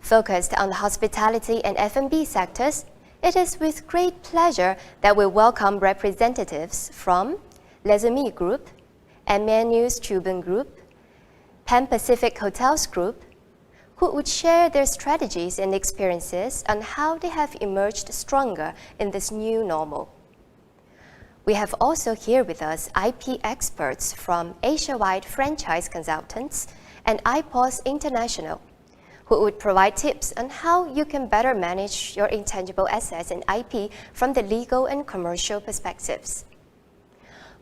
Focused on the hospitality and F&B sectors, it is with great pleasure that we welcome representatives from Les Amis Group, Emmanuel's Cuban Group, Pan Pacific Hotels Group, who would share their strategies and experiences on how they have emerged stronger in this new normal. We have also here with us IP experts from Asia-wide franchise consultants and IPOS International, who would provide tips on how you can better manage your intangible assets and IP from the legal and commercial perspectives.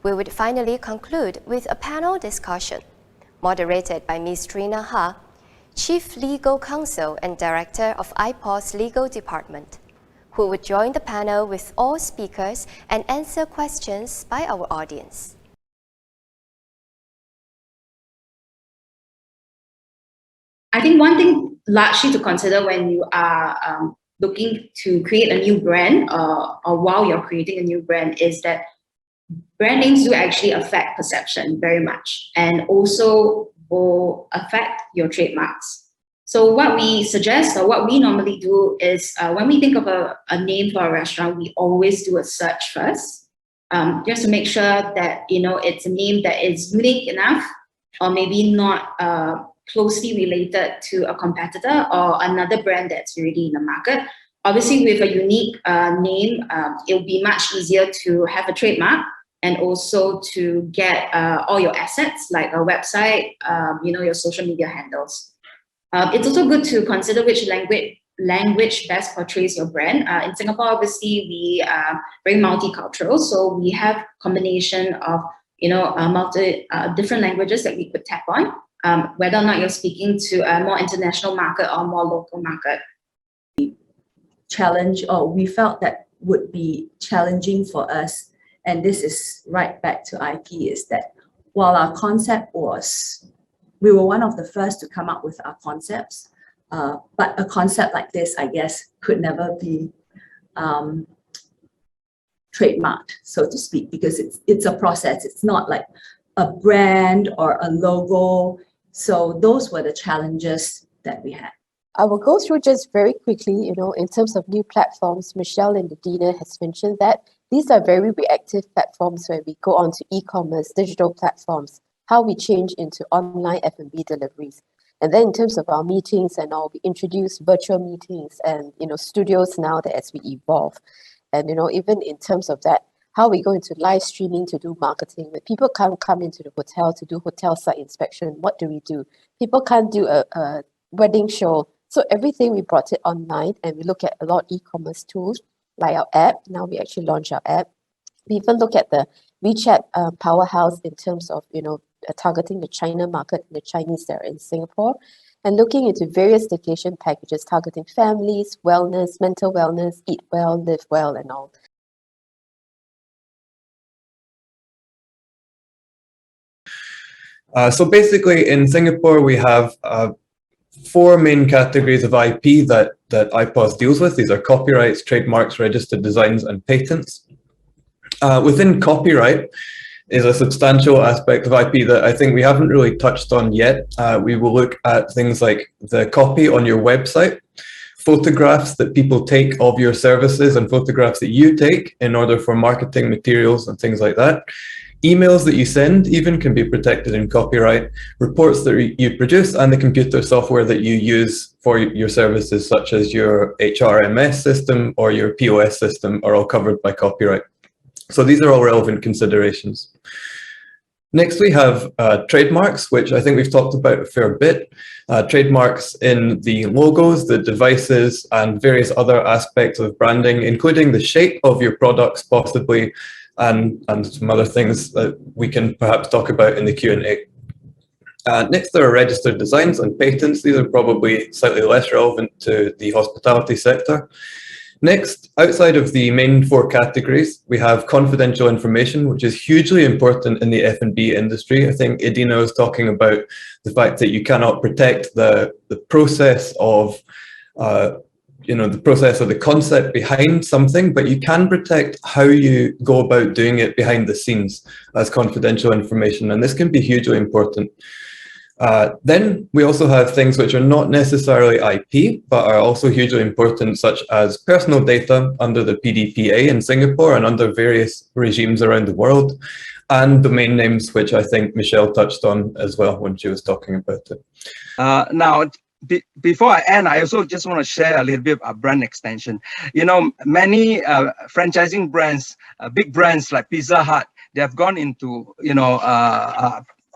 We would finally conclude with a panel discussion moderated by Ms. Trina Ha, Chief Legal Counsel and Director of IPOS Legal Department, who would join the panel with all speakers and answer questions by our audience. I think one thing largely to consider when you are looking to create a new brand or while you're creating a new brand is that brand names do actually affect perception very much and also will affect your trademarks. So what we suggest or what we normally do is when we think of a name for a restaurant, we always do a search first, just to make sure that it's a name that is unique enough or maybe not closely related to a competitor or another brand that's already in the market. Obviously, with a unique name, it will be much easier to have a trademark and also to get all your assets like a website, your social media handles. It's also good to consider which language best portrays your brand. In Singapore, obviously, we are very multicultural, so we have combination of different languages that we could tap on, whether or not you're speaking to a more international market or more local market. Challenge, or we felt that would be challenging for us, and this is right back to IP, is that while our concept we were one of the first to come up with our concepts, but a concept like this, I guess, could never be trademarked, so to speak, because it's a process. It's not like a brand or a logo. So those were the challenges that we had. I will go through just very quickly, in terms of new platforms. Michelle and Adina has mentioned that these are very reactive platforms where we go on to e-commerce, digital platforms, how we change into online F&B deliveries. And then in terms of our meetings and all, we introduce virtual meetings and, studios now that as we evolve. And, even in terms of that, how we go into live streaming to do marketing. When people can't come into the hotel to do hotel site inspection, what do we do? People can't do a wedding show. So everything, we brought it online, and we look at a lot of e-commerce tools like our app. Now we actually launch our app. We even look at the WeChat powerhouse in terms of, targeting the China market, the Chinese that are in Singapore, and looking into various staycation packages targeting families, wellness, mental wellness, eat well, live well, and all. So basically in Singapore, we have 4 main categories of IP that IPOS deals with. These are copyrights, trademarks, registered designs, and patents. Within copyright is a substantial aspect of IP that I think we haven't really touched on yet. We will look at things like the copy on your website, photographs that people take of your services and photographs that you take in order for marketing materials and things like that. Emails that you send even can be protected in copyright. Reports that you produce and the computer software that you use for your services, such as your HRMS system or your POS system, are all covered by copyright. So these are all relevant considerations. Next, we have trademarks, which I think we've talked about a fair bit. Trademarks in the logos, the devices, and various other aspects of branding, including the shape of your products, possibly, and some other things that we can perhaps talk about in the Q&A. Next, there are registered designs and patents. These are probably slightly less relevant to the hospitality sector. Next, outside of the main 4 categories, we have confidential information, which is hugely important in the F&B industry. I think Idina was talking about the fact that you cannot protect the process of the process of the concept behind something, but you can protect how you go about doing it behind the scenes as confidential information, and this can be hugely important. Then we also have things which are not necessarily IP, but are also hugely important, such as personal data under the PDPA in Singapore and under various regimes around the world, and domain names, which I think Michelle touched on as well when she was talking about it. Now, before I end, I also just want to share a little bit of brand extension. You know, many franchising brands, big brands like Pizza Hut, they have gone into, you know,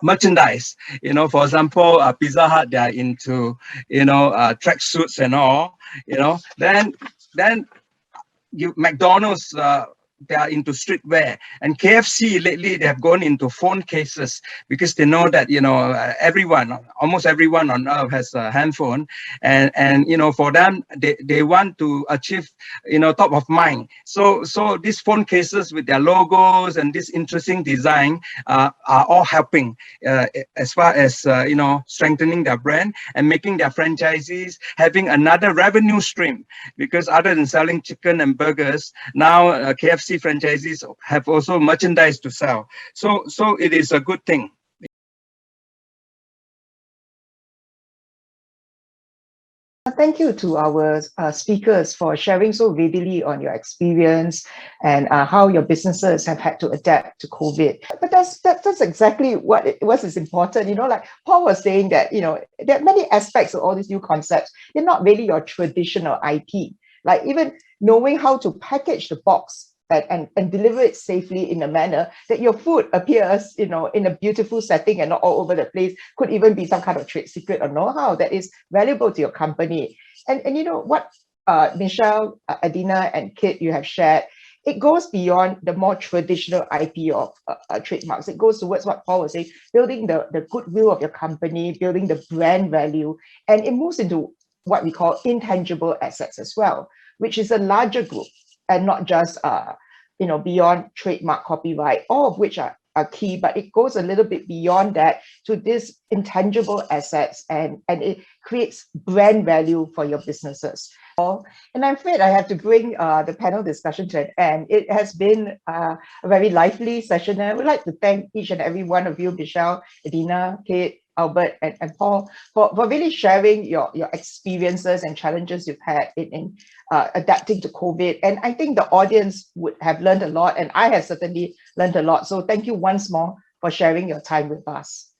merchandise. You know, for example, Pizza Hut, they are into, you know, track suits and all. You know, then McDonald's, they are into streetwear, and KFC lately they have gone into phone cases because they know that, you know, almost everyone on earth has a handphone, and you know, for them they want to achieve, you know, top of mind. So these phone cases with their logos and this interesting design are all helping as far as you know, strengthening their brand and making their franchisees having another revenue stream, because other than selling chicken and burgers, now KFC franchisees have also merchandise to sell. So it is a good thing. Thank you to our speakers for sharing so vividly on your experience and how your businesses have had to adapt to COVID. But that's exactly what is important. You know, like Paul was saying that, you know, there are many aspects of all these new concepts. They're not really your traditional IP. Like even knowing how to package the box and deliver it safely in a manner that your food appears, you know, in a beautiful setting and not all over the place, could even be some kind of trade secret or know-how that is valuable to your company. And you know what, Michelle, Adina, and Kit, you have shared, it goes beyond the more traditional IP of trademarks. It goes towards what Paul was saying, building the goodwill of your company, building the brand value, and it moves into what we call intangible assets as well, which is a larger group, and not just you know, beyond trademark, copyright, all of which are key, but it goes a little bit beyond that to these intangible assets, and it creates brand value for your businesses. And I'm afraid I have to bring the panel discussion to an end. It has been a very lively session, and I would like to thank each and every one of you, Michelle, Adina, Kate, Albert, and Paul, for really sharing your experiences and challenges you've had in adapting to COVID. And I think the audience would have learned a lot, and I have certainly learned a lot. So thank you once more for sharing your time with us.